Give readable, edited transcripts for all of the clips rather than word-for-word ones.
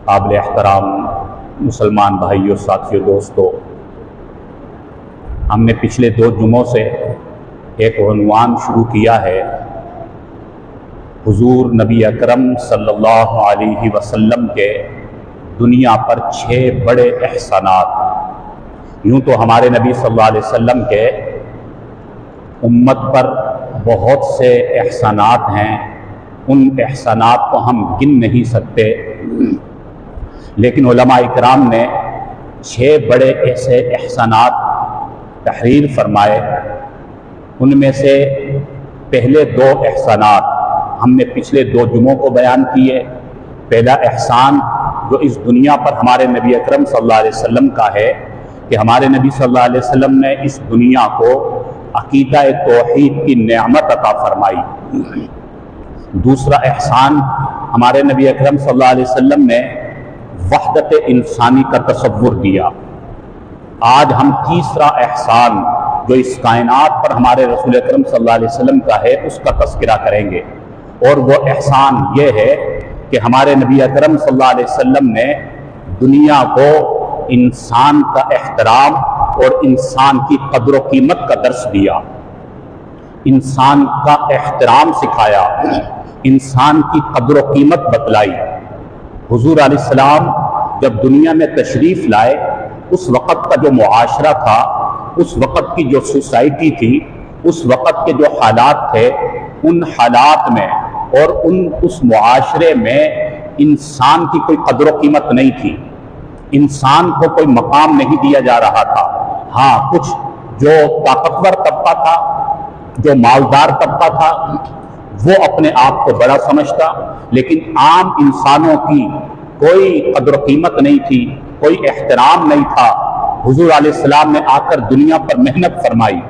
قابل احترام مسلمان بھائیوں، ساتھیوں، دوستوں، ہم نے پچھلے 2 جمعوں سے ایک عنوان شروع کیا ہے، حضور نبی اکرم صلی اللہ علیہ وسلم کے دنیا پر 6 بڑے احسانات۔ یوں تو ہمارے نبی صلی اللہ علیہ وسلم کے امت پر بہت سے احسانات ہیں، ان احسانات کو ہم گن نہیں سکتے، لیکن علماء اکرام نے 6 بڑے ایسے احسانات تحریر فرمائے۔ ان میں سے پہلے 2 احسانات ہم نے پچھلے 2 جمعوں کو بیان کیے۔ پہلا احسان جو اس دنیا پر ہمارے نبی اکرم صلی اللہ علیہ وسلم کا ہے کہ ہمارے نبی صلی اللہ علیہ وسلم نے اس دنیا کو عقیدہ توحید کی نعمت عطا فرمائی۔ دوسرا احسان ہمارے نبی اکرم صلی اللہ علیہ وسلم نے وحدت انسانی کا تصور دیا۔ آج ہم تیسرا احسان جو اس کائنات پر ہمارے رسول اکرم صلی اللہ علیہ وسلم کا ہے اس کا تذکرہ کریں گے، اور وہ احسان یہ ہے کہ ہمارے نبی اکرم صلی اللہ علیہ وسلم نے دنیا کو انسان کا احترام اور انسان کی قدر و قیمت کا درس دیا، انسان کا احترام سکھایا، انسان کی قدر و قیمت بتلائی۔ حضور علیہ السلام جب دنیا میں تشریف لائے، اس وقت کا جو معاشرہ تھا، اس وقت کی جو سوسائٹی تھی، اس وقت کے جو حالات تھے، ان حالات میں اور اس معاشرے میں انسان کی کوئی قدر و قیمت نہیں تھی، انسان کو کوئی مقام نہیں دیا جا رہا تھا۔ ہاں، کچھ جو طاقتور طبقہ تھا، جو مالدار طبقہ تھا، وہ اپنے آپ کو بڑا سمجھتا، لیکن عام انسانوں کی کوئی قدر و قیمت نہیں تھی، کوئی احترام نہیں تھا۔ حضور علیہ السلام نے آ کر دنیا پر محنت فرمائی،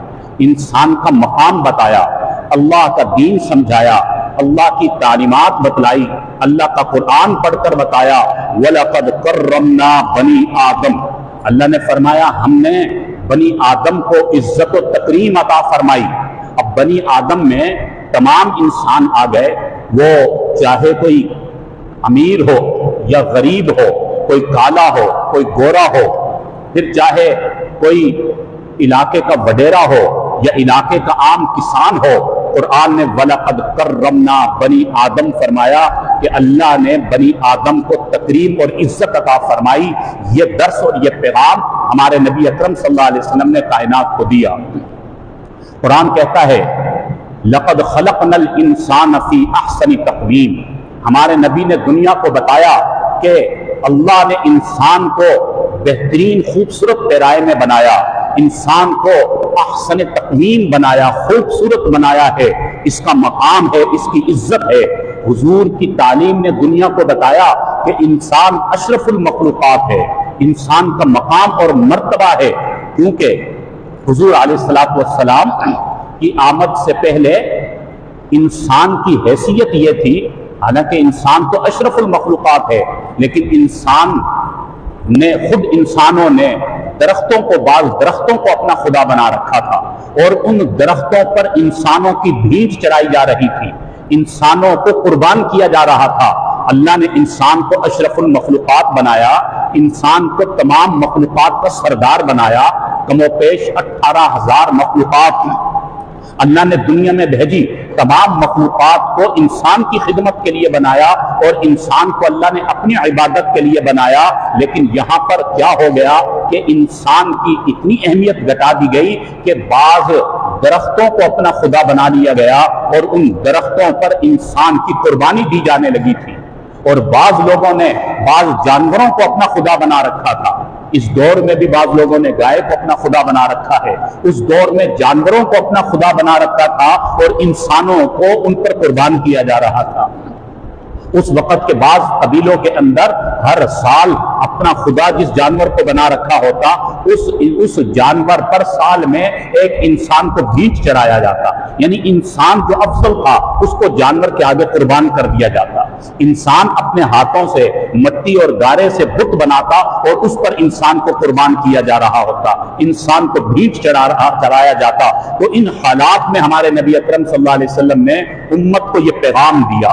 انسان کا مقام بتایا، اللہ کا دین سمجھایا، اللہ کی تعلیمات بتلائی، اللہ کا قرآن پڑھ کر بتایا۔ وَلَقَدْ كَرَّمْنَا بَنِي آدم، اللہ نے فرمایا ہم نے بنی آدم کو عزت و تکریم عطا فرمائی۔ اب بنی آدم میں تمام انسان آ گئے، وہ چاہے کوئی امیر ہو یا غریب ہو، کوئی کالا ہو، کوئی گورا ہو، پھر چاہے کوئی علاقے کا وڈیرا ہو یا علاقے کا عام کسان ہو۔ قرآن نے وَلَقَدْ كَرَّمْنَا بَنِي آدم فرمایا کہ اللہ نے بنی آدم کو تکریم اور عزت عطا فرمائی۔ یہ درس اور یہ پیغام ہمارے نبی اکرم صلی اللہ علیہ وسلم نے کائنات کو دیا۔ قرآن کہتا ہے لَقَدْ خَلَقْنَا الْإِنسَانَ فِي أَحْسَنِ تَقْوِيمٍ، ہمارے نبی نے دنیا کو بتایا کہ اللہ نے انسان کو بہترین خوبصورت پیرائے میں بنایا، انسان کو احسن تقویم بنایا، خوبصورت بنایا ہے، اس کا مقام ہے، اس کی عزت ہے۔ حضور کی تعلیم نے دنیا کو بتایا کہ انسان اشرف المخلوقات ہے، انسان کا مقام اور مرتبہ ہے، کیونکہ حضور علیہ السلام کی آمد سے پہلے انسان کی حیثیت یہ تھی، حالانکہ انسان تو اشرف المخلوقات ہے، لیکن انسانوں نے بعض درختوں کو اپنا خدا بنا رکھا تھا، اور ان درختوں پر انسانوں کی بھیڑ چڑھائی جا رہی تھی، انسانوں کو قربان کیا جا رہا تھا۔ اللہ نے انسان کو اشرف المخلوقات بنایا، انسان کو تمام مخلوقات کا سردار بنایا۔ کم و بیش 18,000 مخلوقات اللہ نے دنیا میں بھیجی، تمام مخلوقات کو انسان کی خدمت کے لیے بنایا، اور انسان کو اللہ نے اپنی عبادت کے لیے بنایا۔ لیکن یہاں پر کیا ہو گیا کہ انسان کی اتنی اہمیت گھٹا دی گئی کہ بعض درختوں کو اپنا خدا بنا لیا گیا، اور ان درختوں پر انسان کی قربانی دی جانے لگی تھی، اور بعض لوگوں نے بعض جانوروں کو اپنا خدا بنا رکھا تھا۔ اس دور میں بھی بعض لوگوں نے گائے کو اپنا خدا بنا رکھا ہے، اس دور میں جانوروں کو اپنا خدا بنا رکھا تھا، اور انسانوں کو ان پر قربان کیا جا رہا تھا۔ اس وقت کے بعض قبیلوں کے اندر ہر سال اپنا خدا جس جانور کو بنا رکھا ہوتا، اس جانور پر سال میں ایک انسان کو بھیٹ چڑھایا جاتا، یعنی انسان جو افضل تھا اس کو جانور کے آگے قربان کر دیا جاتا۔ انسان اپنے ہاتھوں سے مٹی اور گارے سے بت بناتا، اور اس پر انسان کو قربان کیا جا رہا ہوتا، انسان کو بھیٹ چڑھایا جاتا۔ تو ان حالات میں ہمارے نبی اکرم صلی اللہ علیہ وسلم نے امت کو یہ پیغام دیا،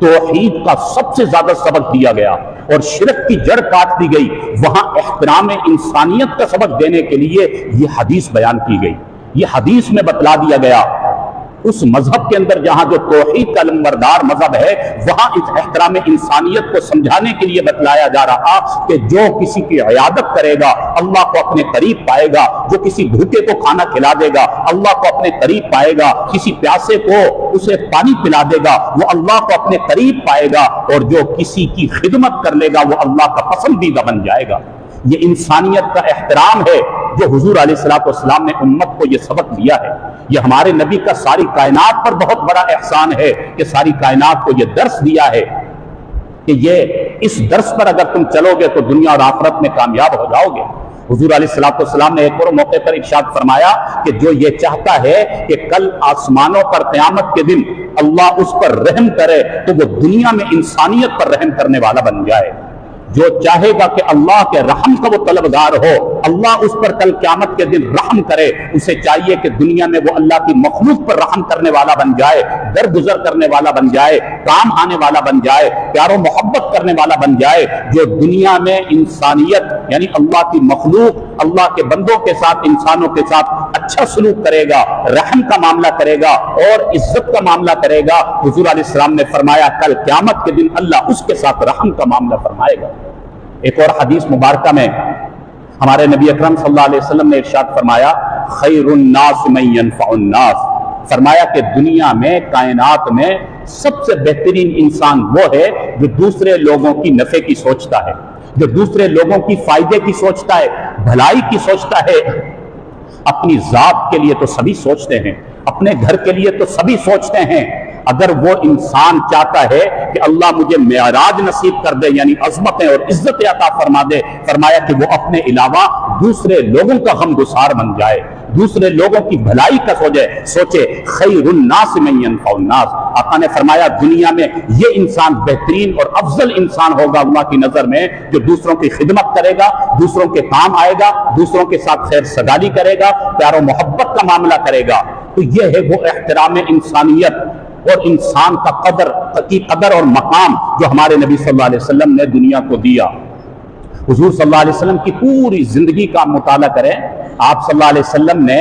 توحید کا سب سے زیادہ سبق دیا گیا اور شرک کی جڑ کاٹ دی گئی، وہاں احترام انسانیت کا سبق دینے کے لیے یہ حدیث بیان کی گئی۔ یہ حدیث میں بتلا دیا گیا اس مذہب کے اندر جہاں جو توحید کا لمبردار مذہب ہے، وہاں اس احترام انسانیت کو سمجھانے کے لیے بتلایا جا رہا کہ جو کسی کی عیادت کرے گا اللہ کو اپنے قریب پائے گا، جو کسی بھوکے کو کھانا کھلا دے گا اللہ کو اپنے قریب پائے گا، کسی پیاسے کو اسے پانی پلا دے گا وہ اللہ کو اپنے قریب پائے گا، اور جو کسی کی خدمت کر لے گا وہ اللہ کا پسندیدہ بن جائے گا۔ یہ انسانیت کا احترام ہے جو حضور علیہ السلام نے امت کو یہ سبق دیا ہے۔ یہ ہمارے نبی کا ساری کائنات پر بہت بڑا احسان ہے کہ ساری کائنات کو یہ درس دیا ہے کہ یہ اس درس پر اگر تم چلو گے تو دنیا اور آخرت میں کامیاب ہو جاؤ گے۔ حضور علیہ السلام نے ایک اور موقع پر ارشاد فرمایا کہ جو یہ چاہتا ہے کہ کل آسمانوں پر قیامت کے دن اللہ اس پر رحم کرے تو وہ دنیا میں انسانیت پر رحم کرنے والا بن جائے۔ جو چاہے گا کہ اللہ کے رحم کا وہ طلبگار ہو، اللہ اس پر کل قیامت کے دن رحم کرے، اسے چاہیے کہ دنیا میں وہ اللہ کی مخلوق پر رحم کرنے والا بن جائے، درگزر کرنے والا بن جائے، کام آنے والا بن جائے، پیار و محبت کرنے والا بن جائے۔ جو دنیا میں انسانیت یعنی اللہ کی مخلوق، اللہ کے بندوں کے ساتھ، انسانوں کے ساتھ اچھا سلوک کرے گا، رحم کا معاملہ کرے گا اور عزت کا معاملہ کرے گا، حضور علیہ السلام نے فرمایا کل قیامت کے دن اللہ اس کے ساتھ رحم کا معاملہ فرمائے گا۔ ایک اور حدیث مبارکہ میں ہمارے نبی اکرم صلی اللہ علیہ وسلم نے ارشاد فرمایا خیر الناس من ينفع الناس، فرمایا کہ دنیا میں، کائنات میں سب سے بہترین انسان وہ ہے جو دوسرے لوگوں کی نفع کی سوچتا ہے، جو دوسرے لوگوں کی فائدے کی سوچتا ہے، بھلائی کی سوچتا ہے۔ اپنی ذات کے لیے تو سبھی سوچتے ہیں، اپنے گھر کے لیے تو سبھی سوچتے ہیں، اگر وہ انسان چاہتا ہے کہ اللہ مجھے معراج نصیب کر دے یعنی عظمتیں اور عزت عطا فرما دے، فرمایا کہ وہ اپنے علاوہ دوسرے لوگوں کا غمگسار بن جائے، دوسرے لوگوں کی بھلائی کا سوچے۔ خیر الناس من ينفع الناس، آقا نے فرمایا دنیا میں یہ انسان بہترین اور افضل انسان ہوگا اللہ کی نظر میں جو دوسروں کی خدمت کرے گا، دوسروں کے کام آئے گا، دوسروں کے ساتھ خیر سگالی کرے گا، پیار و محبت کا معاملہ کرے گا۔ تو یہ ہے وہ احترام انسانیت اور انسان کا قدر اور مقام جو ہمارے نبی صلی اللہ علیہ وسلم نے دنیا کو دیا۔ حضور صلی اللہ علیہ وسلم کی پوری زندگی کا مطالعہ کریں، آپ صلی اللہ علیہ وسلم نے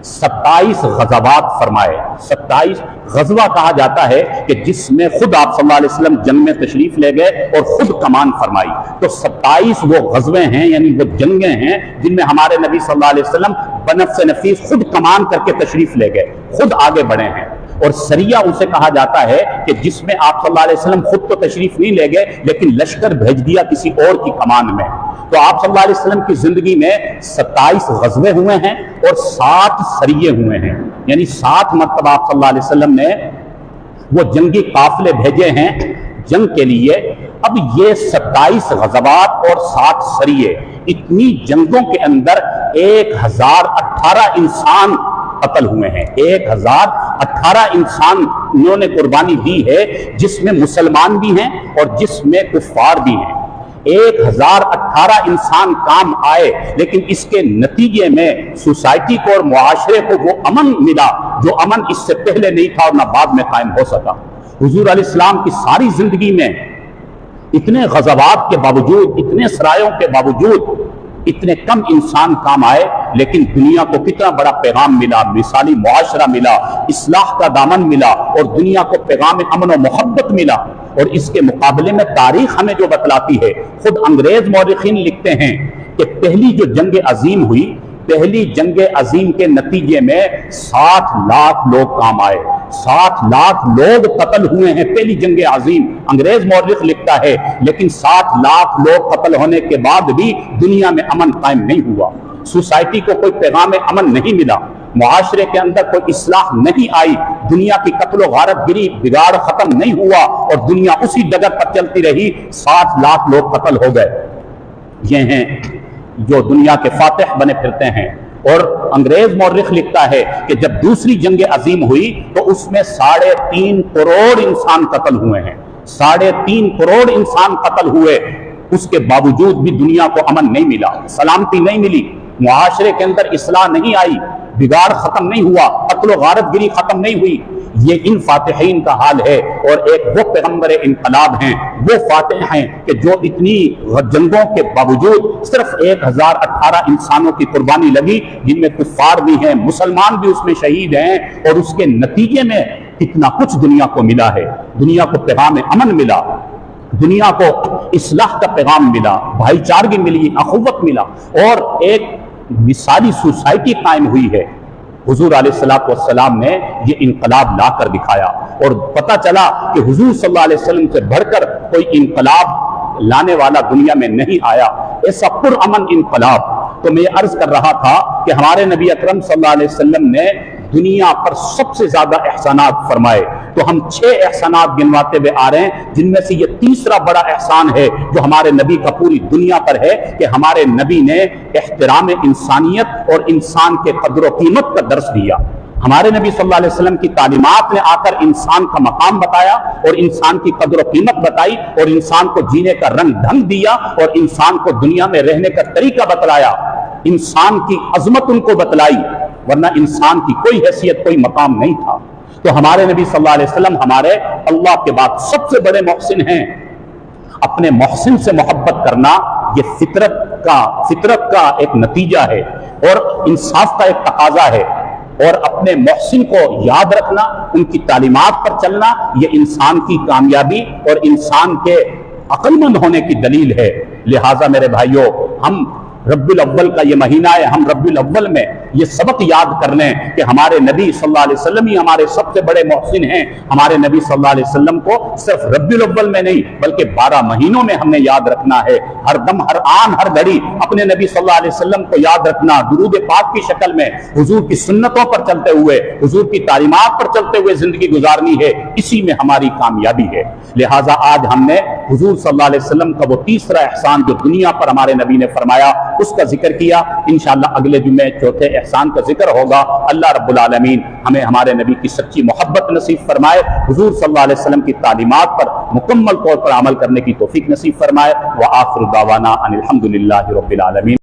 27 غزوات فرمائے۔ 27 غزوہ کہا جاتا ہے کہ جس میں خود آپ صلی اللہ علیہ وسلم جنگ میں تشریف لے گئے اور خود کمان فرمائی۔ تو 27 وہ غزوے ہیں یعنی وہ جنگیں ہیں جن میں ہمارے نبی صلی اللہ علیہ وسلم بنفس نفیس خود کمان کر کے تشریف لے گئے، خود آگے بڑھے ہیں۔ اور سریہ اسے کہا جاتا ہے کہ جس میں آپ صلی اللہ علیہ وسلم خود تو تشریف نہیں لے گئے لیکن لشکر بھیج دیا کسی اور کی کمان میں۔ تو آپ صلی اللہ علیہ وسلم کی زندگی میں 27 غزوے ہوئے ہیں اور 7 سریے ہوئے ہیں، یعنی 7 مرتبہ آپ صلی اللہ علیہ وسلم نے وہ جنگی قافلے بھیجے ہیں جنگ کے لیے۔ اب یہ 27 غزوات اور 7 سریے، اتنی جنگوں کے اندر 1018 انسان قتل ہوئے ہیں۔ 1018 انسانوں نے قربانی دی ہے، جس میں مسلمان بھی ہیں اور جس میں کفار بھی ہیں۔ 1018 انسان کام آئے، لیکن اس کے نتیجے میں سوسائٹی کو اور معاشرے کو وہ امن ملا جو امن اس سے پہلے نہیں تھا اور نہ بعد میں قائم ہو سکا۔ حضور علیہ السلام کی ساری زندگی میں اتنے غزوات کے باوجود، اتنے سرایوں کے باوجود اتنے کم انسان کام آئے، لیکن دنیا کو کتنا بڑا پیغام ملا، مثالی معاشرہ ملا، اصلاح کا دامن ملا اور دنیا کو پیغام امن و محبت ملا۔ اور اس کے مقابلے میں تاریخ ہمیں جو بتلاتی ہے، خود انگریز مورخین لکھتے ہیں کہ پہلی جو جنگ عظیم ہوئی، پہلی جنگ عظیم کے نتیجے میں 60 لاکھ لوگ کام آئے، 60 لاکھ لوگ قتل ہوئے ہیں پہلی جنگ عظیم، انگریز مورخ لکھتا ہے۔ لیکن 60 لاکھ لوگ قتل ہونے کے بعد بھی دنیا میں امن قائم نہیں ہوا، سوسائٹی کو کوئی پیغام امن نہیں ملا، معاشرے کے اندر کوئی اصلاح نہیں آئی، دنیا کی قتل و غارت گری بگاڑ ختم نہیں ہوا اور دنیا اسی ڈگر پر چلتی رہی۔ 60 لاکھ لوگ قتل ہو گئے۔ یہ ہیں جو دنیا کے فاتح بنے پھرتے ہیں۔ اور انگریز مورخ لکھتا ہے کہ جب دوسری جنگ عظیم ہوئی تو اس میں 3.5 کروڑ انسان قتل ہوئے ہیں، 3.5 کروڑ انسان قتل ہوئے۔ اس کے باوجود بھی دنیا کو امن نہیں ملا، سلامتی نہیں ملی، معاشرے کے اندر اصلاح نہیں آئی، بگاڑ ختم نہیں ہوا، قتل و غارت گری ختم نہیں ہوئی۔ یہ ان فاتحین کا حال ہے۔ اور ایک وہ پیغمبر انقلاب ہیں، وہ فاتح ہیں کہ جو اتنی جنگوں کے باوجود صرف 1018 انسانوں کی قربانی لگی، جن میں کفار بھی ہیں، مسلمان بھی اس میں شہید ہیں، اور اس کے نتیجے میں کتنا کچھ دنیا کو ملا ہے۔ دنیا کو پیغام امن ملا، دنیا کو اصلاح کا پیغام ملا، بھائی چارگی ملی، اخوت ملا، اور ایک مثالی سوسائٹی قائم ہوئی ہے۔ حضور علیہ السلام نے یہ انقلاب لا کر دکھایا، اور پتہ چلا کہ حضور صلی اللہ علیہ وسلم سے بڑھ کر کوئی انقلاب لانے والا دنیا میں نہیں آیا، ایسا پرامن انقلاب۔ تو میں یہ عرض کر رہا تھا کہ ہمارے نبی اکرم صلی اللہ علیہ وسلم نے دنیا پر سب سے زیادہ احسانات فرمائے، تو ہم 6 احسانات گنواتے ہوئے آ رہے ہیں، جن میں سے یہ تیسرا بڑا احسان ہے جو ہمارے نبی کا پوری دنیا پر ہے، کہ ہمارے نبی نے احترام انسانیت اور انسان کے قدر و قیمت کا درس دیا۔ ہمارے نبی صلی اللہ علیہ وسلم کی تعلیمات نے آ کر انسان کا مقام بتایا، اور انسان کی قدر و قیمت بتائی، اور انسان کو جینے کا رنگ ڈھنگ دیا، اور انسان کو دنیا میں رہنے کا طریقہ بتلایا، انسان کی عظمت ان کو بتلائی، ورنہ انسان کی کوئی حیثیت، کوئی مقام نہیں تھا۔ تو ہمارے نبی صلی اللہ علیہ وسلم ہمارے اللہ کے بعد سب سے بڑے محسن ہیں۔ اپنے محسن سے محبت کرنا یہ فطرت کا ایک نتیجہ ہے، اور انصاف کا ایک تقاضا ہے، اور اپنے محسن کو یاد رکھنا، ان کی تعلیمات پر چلنا، یہ انسان کی کامیابی اور انسان کے عقل مند ہونے کی دلیل ہے۔ لہٰذا میرے بھائیوں، ہم ربیع الاول کا یہ مہینہ ہے، ہم ربیع الاول میں یہ سبق یاد کر لیں کہ ہمارے نبی صلی اللہ علیہ وسلم ہی ہمارے سب سے بڑے محسن ہیں۔ ہمارے نبی صلی اللہ علیہ وسلم کو صرف ربیع الاول میں نہیں بلکہ 12 مہینوں میں ہم نے یاد رکھنا ہے، ہر دم، ہر آن، ہر گھڑی اپنے نبی صلی اللہ علیہ وسلم کو یاد رکھنا، درود پاک کی شکل میں حضور کی سنتوں پر چلتے ہوئے، حضور کی تعلیمات پر چلتے ہوئے زندگی گزارنی ہے، اسی میں ہماری کامیابی ہے۔ لہٰذا آج ہم نے حضور صلی اللہ علیہ وسلم کا وہ تیسرا احسان جو دنیا پر ہمارے نبی نے فرمایا، اس کا ذکر کیا۔ انشاءاللہ اگلے جمعے چوتھے احسان کا ذکر ہوگا۔ اللہ رب العالمین ہمیں ہمارے نبی کی سچی محبت نصیب فرمائے، حضور صلی اللہ علیہ وسلم کی تعلیمات پر مکمل طور پر عمل کرنے کی توفیق نصیب فرمائے۔ وآخر دعوانا ان الحمد للہ رب العالمین۔